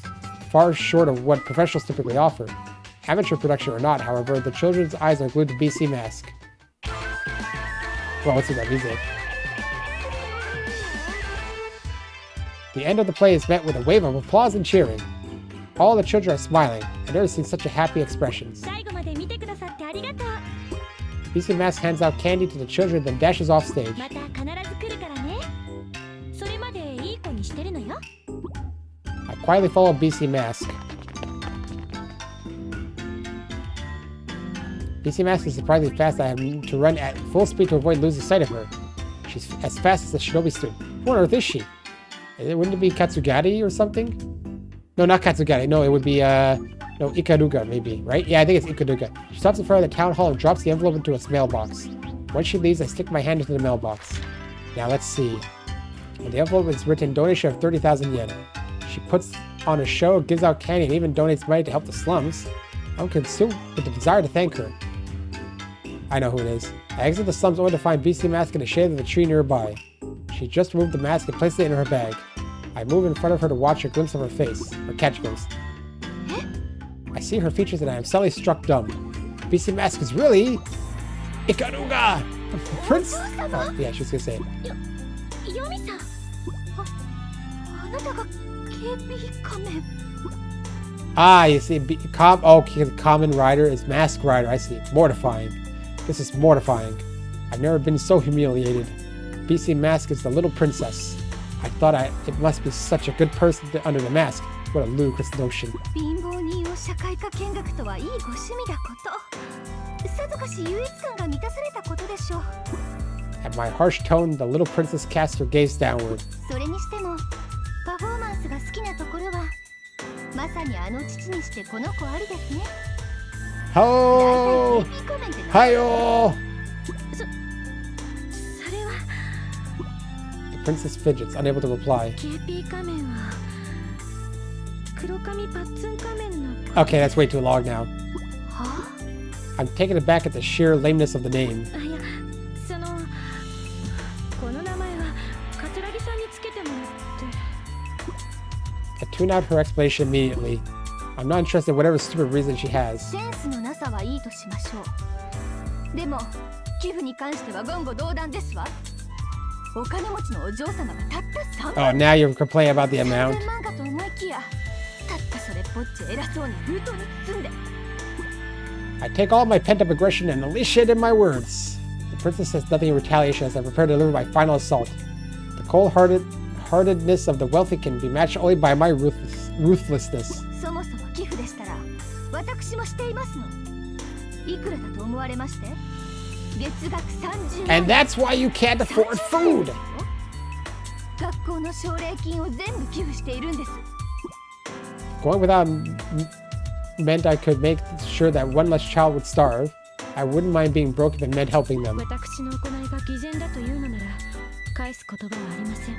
Speaker 1: far short of what professionals typically offer. Amateur production or not, however, the children's eyes are glued to BC Mask. Well, let's see that music. The end of the play is met with a wave of applause and cheering. All the children are smiling. I've never seen such a happy expressions. BC Mask hands out candy to the children, then dashes off stage. I quietly follow BC Mask. BC Mask is surprisingly fast. I have to run at full speed to avoid losing sight of her. She's as fast as a shinobi student. Who on earth is she? Wouldn't it be Katsugari or something? No, not Katsugari. No, it would be, no, Ikaruga, maybe, right? Yeah, I think it's Ikaruga. She stops in front of the town hall and drops the envelope into its mailbox. Once she leaves, I stick my hand into the mailbox. Now, let's see. On the envelope is written donation of 30,000 yen. She puts on a show, gives out candy, and even donates money to help the slums. I'm consumed with the desire to thank her. I know who it is. I exit the slums only to find BC Mask in the shade of the tree nearby. She just removed the mask and placed it in her bag. I move in front of her to watch a glimpse of her face, or catch a glimpse. I see her features and I am suddenly struck dumb. BC Mask is really... Ikaruga! Prince? Oh, yeah, she was gonna say it. Ah, you see, Common Rider is Mask Rider, I see. Mortifying. This is mortifying. I've never been so humiliated. BC mask is the little princess. I thought it must be such a good person under the mask. What a ludicrous notion.
Speaker 3: 貧乏人を社会科見学とはいいご趣味だこと。さぞかし優越感が満たされたことでしょう。
Speaker 1: At my harsh tone, the little princess cast her gaze downward.
Speaker 3: それにしてもパフォーマンスが好きなところはまさにあの父にしてこの子ありですね。
Speaker 1: Ho!
Speaker 3: 大体 KP コメントに
Speaker 1: Hi-yo!
Speaker 3: それは
Speaker 1: The princess fidgets, unable to reply.
Speaker 2: KP 仮面は黒髪パッツン仮面の
Speaker 1: Okay, that's way too long now.
Speaker 3: は
Speaker 1: I'm taken aback at the sheer lameness of the name.
Speaker 2: あ、いや、そのこの名前は桂木さんにつけてもらって
Speaker 1: I tune out her explanation immediately. I'm not interested in whatever stupid reason she has.
Speaker 3: センスのなさはいいとしましょう。でも寄付に関しては言語道断ですわ。お金持ちのお嬢様がたった3
Speaker 1: Oh, now you're complaining about the amount.
Speaker 3: 3000万かと思いきやたったそれっぽっち偉そうに封筒に包んで。
Speaker 1: I take all my pent-up aggression and unleash it in my words. The princess says nothing in retaliation as I prepare to deliver my final assault. The cold-heartedness of the wealthy can be matched only by my ruthlessness.
Speaker 3: そもそも寄付でしたら私もしていますの。いくらだと思われまして？月額30万。
Speaker 1: And that's why you can't afford food!
Speaker 3: 学校の奨励金を全部寄付しているんです。
Speaker 1: Going without meant I could make sure that one less child would starve. I wouldn't mind being broke if it meant helping them.
Speaker 2: 私の行いが偽善だというのなら返す言葉はありません。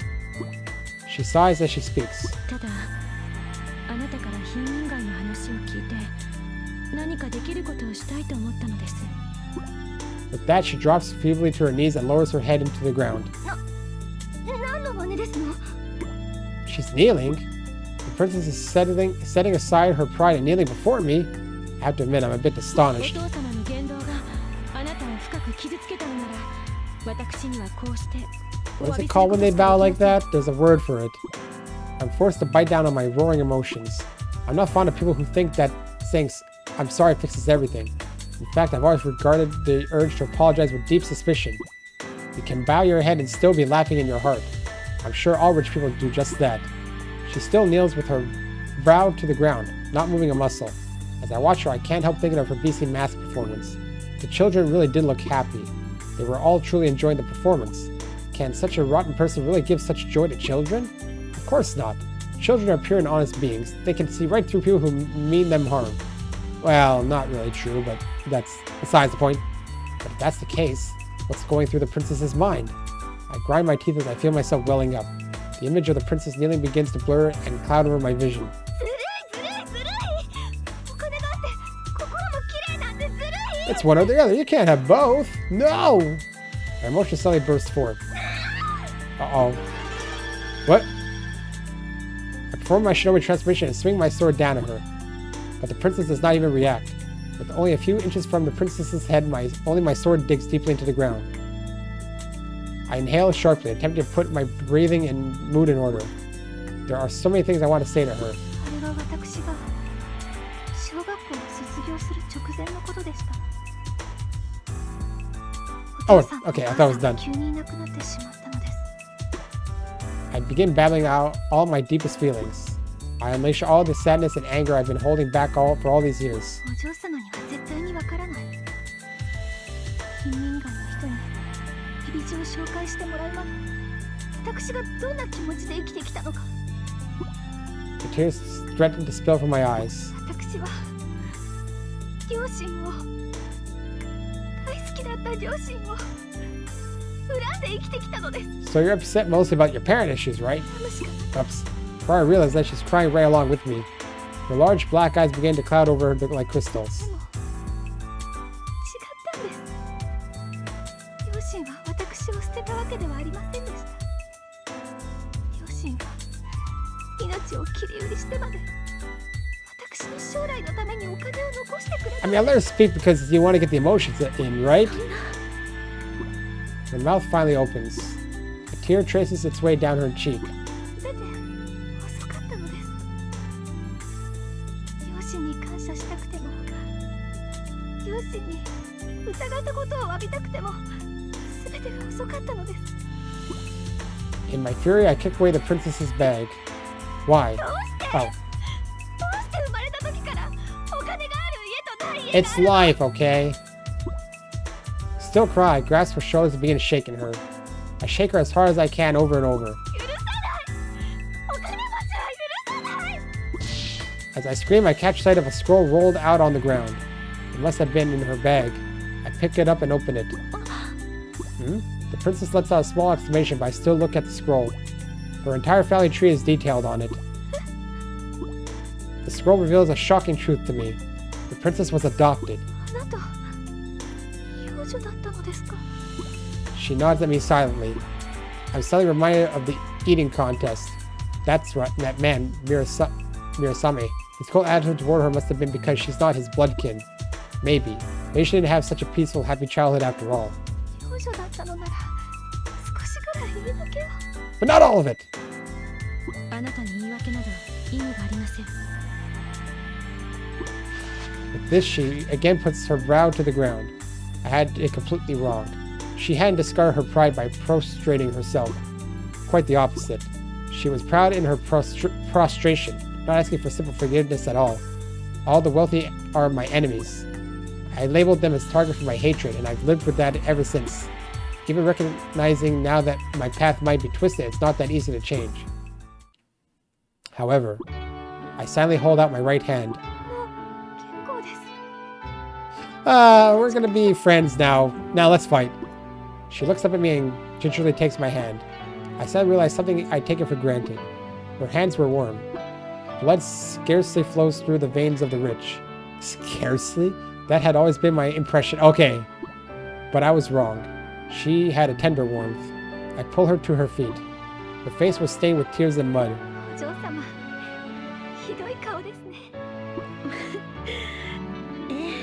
Speaker 1: She sighs as she speaks.
Speaker 2: ただあなたから貧民街の話を聞いて何かできることをしたいと思ったのです。
Speaker 1: With that, she drops feebly to her knees and lowers her head into the ground.
Speaker 3: 何の真似ですの？
Speaker 1: She's kneeling. The princess is setting aside her pride and kneeling before me. I have to admit, I'm a bit
Speaker 2: お
Speaker 1: astonished.
Speaker 2: 父様の言動があなたを深く傷つけたのなら私にはこうして
Speaker 1: What is it called when they bow like that? There's a word for it. I'm forced to bite down on my roaring emotions. I'm not fond of people who think that saying I'm sorry fixes everything. In fact, I've always regarded the urge to apologize with deep suspicion. You can bow your head and still be laughing in your heart. I'm sure all rich people do just that. She still kneels with her brow to the ground, not moving a muscle. As I watch her, I can't help thinking of her BC mask performance. The children really did look happy. They were all truly enjoying the performance. Can such a rotten person really give such joy to children? Of course not. Children are pure and honest beings. They can see right through people who mean them harm. Well, not really true, but that's besides the point. But if that's the case, what's going through the princess's mind? I grind my teeth as I feel myself welling up. The image of the princess kneeling begins to blur and cloud over my vision.
Speaker 3: ずるいずるいずるい。お金があって心も綺麗なんてずるい。
Speaker 1: It's one or the other. You can't have both. No! My emotion suddenly bursts forth. Uh-oh. What? I perform my shinobi transformation and swing my sword down at her. But the princess does not even react. With only a few inches from the princess's head, only my sword digs deeply into the ground. I inhale sharply, attempting to put my breathing and mood in order. There are so many things I want to say to her.
Speaker 3: あれは私が小学校を卒業する直前のことでした。
Speaker 1: Oh, okay, I thought it was done.
Speaker 3: 急にいなくなってしまったのです。
Speaker 1: I begin babbling out all my deepest feelings. I unleash all the sadness and anger I've been holding back for all these years.
Speaker 3: お嬢様には絶対にわからない。貧民街の人にヘビジを紹介してもらうまで、私がどんな気持ちで生きてきたのか。
Speaker 1: The tears threaten to spill from my eyes.
Speaker 3: 私は両親を大好きだった両親を恨んで生きてきたのです。
Speaker 1: So you're upset mostly about your parent issues, right?
Speaker 3: 寂しかった。
Speaker 1: Oops. Before I realized that she's crying right along with me. Her large black eyes began to cloud over like crystals.
Speaker 3: でも違ったんです。両親は私を捨てたわけではありませんでした。両親は命を切り売りしてまで私の将来のためにお金を残してくれた。
Speaker 1: I mean, I let her speak because you want to get the emotions in, right? Her mouth finally opens. A tear traces its way down her cheek.
Speaker 3: 全て遅かったのです。両親に感謝したくても、両親に疑ったことを詫びたくても、全てが遅かったのです。
Speaker 1: In my fury, I kick away the princess's bag. Why? Oh. It's life, okay? Still cry, grasp her shoulders and begin shaking her. I shake her as hard as I can over and over. As I scream, I catch sight of a scroll rolled out on the ground. It must have been in her bag. I pick it up and open it. The princess lets out a small exclamation, but I still look at the scroll. Her entire family tree is detailed on it. The scroll reveals a shocking truth to me. The princess was adopted. She nods at me silently. I'm suddenly reminded of the eating contest. That's right, that man, Mirasame. His cold attitude toward her must have been because she's not his bloodkin. Maybe. Maybe she didn't have such a peaceful, happy childhood after all. But not all of it! With this, she again puts her brow to the ground. I had it completely wrong. She hadn't discarded her pride by prostrating herself. Quite the opposite. She was proud in her prostration, not asking for simple forgiveness at all. All the wealthy are my enemies. I labeled them as target for my hatred, and I've lived with that ever since. Even recognizing now that my path might be twisted, it's not that easy to change. However, I silently hold out my right hand. We're gonna be friends now. Now let's fight. She looks up at me and gingerly takes my hand. I suddenly realized something I'd taken for granted. Her hands were warm. Blood scarcely flows through the veins of the rich. Scarcely? That had always been my impression. Okay. But I was wrong. She had a tender warmth. I pull her to her feet. Her face was stained with tears and mud.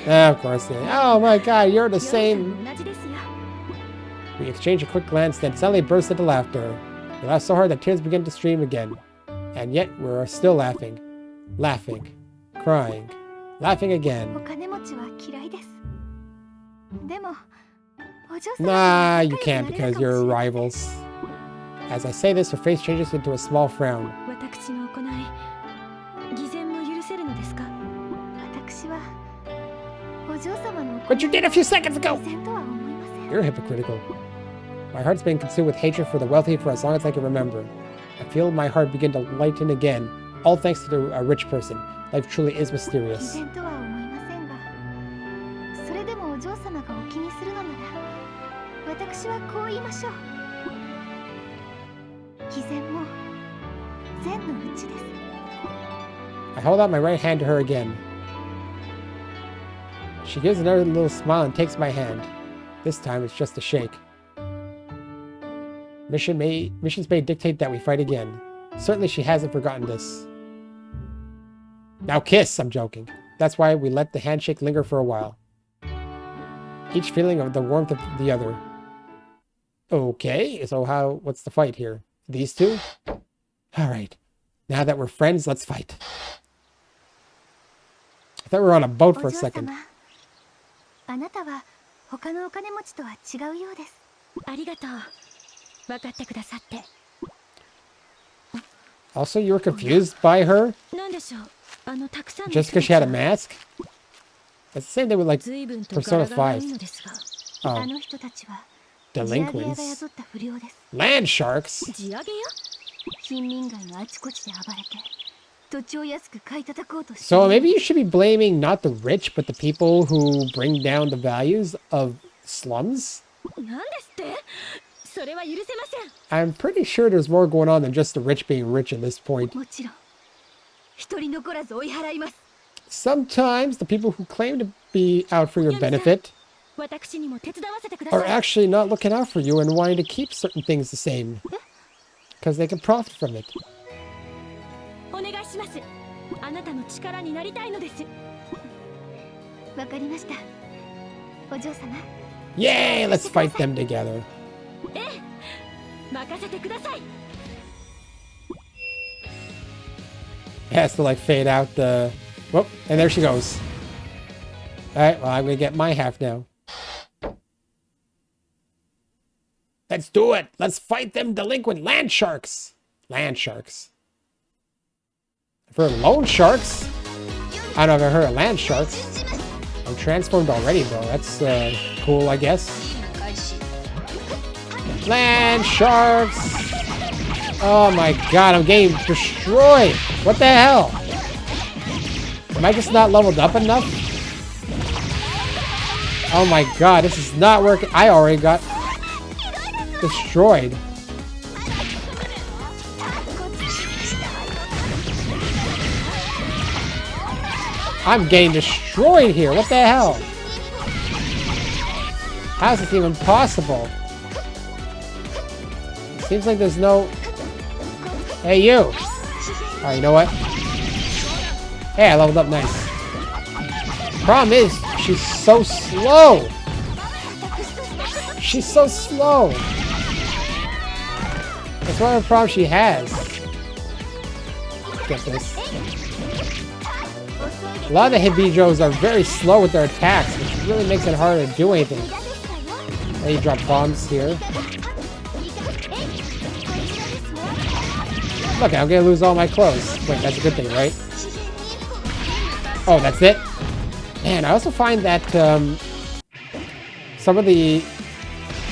Speaker 1: Of course. Oh my god, you're the same. We exchange a quick glance, then suddenly burst into laughter. We laughed so hard that tears began to stream again. And yet we're still laughing. Laughing. Crying. Laughing again. Nah, you can't because you're rivals. As I say this, her face changes into a small frown. What you did a few seconds ago! You're hypocritical. My heart's been consumed with hatred for the wealthy for as long as I can remember. I feel my heart begin to lighten again, all thanks to a rich person. Life truly is mysterious. I hold out my right hand to her again. She gives another little smile and takes my hand. This time it's just a shake. Missions may dictate that we fight again. Certainly she hasn't forgotten this. Now kiss! I'm joking. That's why we let the handshake linger for a while. Each feeling of the warmth of the other. Okay, so what's the fight here? These two? Alright. Now that we're friends, let's fight. I thought we were on a boat for a second. Also, you were confused by her? Just because she had a mask? It's the same thing with, like, Persona 5. Oh. Delinquents? Land sharks? So maybe you should be blaming not the rich, but the people who bring down the values of slums? I'm pretty sure there's more going on than just the rich being rich at this point. Sometimes the people who claim to be out for your benefit are actually not looking out for you and wanting to keep certain things the same. Because they can profit from it. Yay! Let's fight them together. It has to like fade out the... Whoop, and there she goes. Alright, well I'm gonna get my half now. Let's do it. Let's fight them delinquent land sharks. Land sharks. I've heard of loan sharks. I don't know if I've heard of land sharks. I'm transformed already, though. That's cool, I guess. Land sharks. Oh my god, I'm getting destroyed. What the hell? Am I just not leveled up enough? Oh my god, this is not working. I already got destroyed. I'm getting destroyed here. What the hell? How is this even possible? Seems like there's no... Hey, you! Alright, you know what? Hey, I leveled up nice. Problem is, she's so slow! She's so slow! That's one of the problems she has. Get this. A lot of the Hibijos are very slow with their attacks, which really makes it hard to do anything. Now you drop bombs here. Look, I'm gonna lose all my clothes. Wait, that's a good thing, right? Oh, that's it? Man, I also find that some of the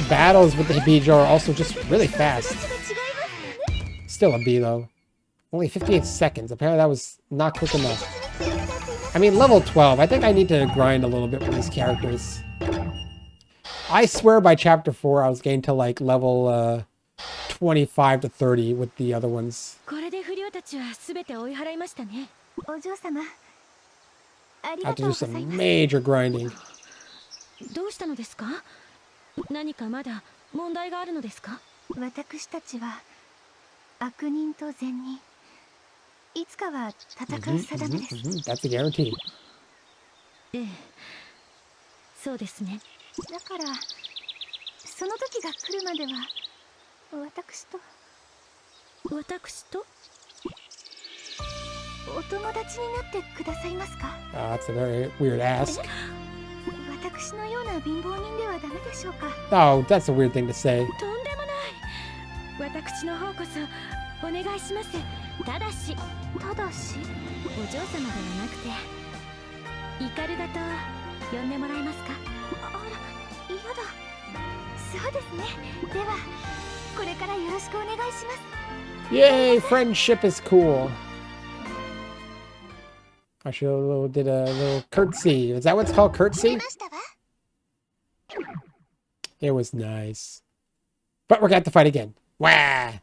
Speaker 1: battles with the Hibijo are also just really fast. Still a B, though. Only 58 seconds. Apparently that was not quick enough. I mean, level 12. I think I need to grind a little bit with these characters. I swear by chapter 4 I was getting to like level 25 to 30 with the other ones. I have to do some major grinding.
Speaker 2: どうしたのですか？何かまだ問題があるのですか？私たちは悪人と善人。いつかは戦う定めです。
Speaker 1: That's a guarantee.
Speaker 2: ええ、そうですね。だからその時が来るまでは私とお友達になってくださいますか？
Speaker 1: That's a very weird ask.
Speaker 2: 私のような貧乏人ではダメでしょうか？
Speaker 1: Oh, that's a weird thing to say.
Speaker 2: とんでもない。私の方こそお願いします。ただしお嬢様ではなくてイカルダと呼んでもらえますか？あら、嫌だ。そうですね。ではこれからよろしくお願いします。
Speaker 1: Yay, friendship is cool. I should did a little curtsy. Is that what it's called, curtsy? It was nice. But we're gonna have to fight again. Wah!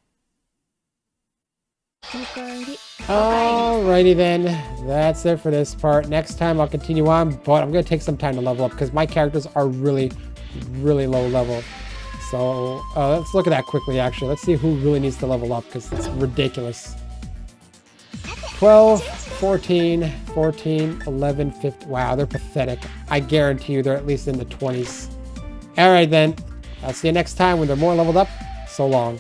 Speaker 1: Alrighty then. That's it for this part. Next time I'll continue on, but I'm gonna take some time to level up because my characters are really low level. So let's look at that quickly actually. Let's see who really needs to level up because it's ridiculous. 12, 14, 11, 15. Wow, they're pathetic. I guarantee you they're at least in the 20s. Alright then. I'll see you next time when they're more leveled up. So long.